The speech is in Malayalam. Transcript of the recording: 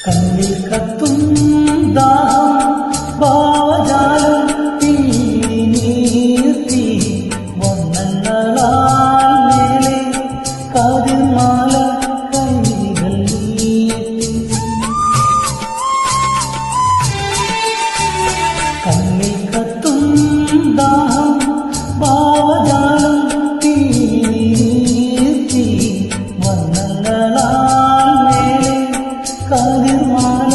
കണ്ണിൽ കത്തും ദാഹം ഭാവജാലം നീർത്തി വർണ്ണങ്ങളാൽ മേലെ കാതിർമാല കൈകൾ കണ്ണിൽ കത്തും ദാഹം ഭാവജാലം നീർത്തി വർണ്ണങ്ങളാൽ മേലെ കാതിർമാല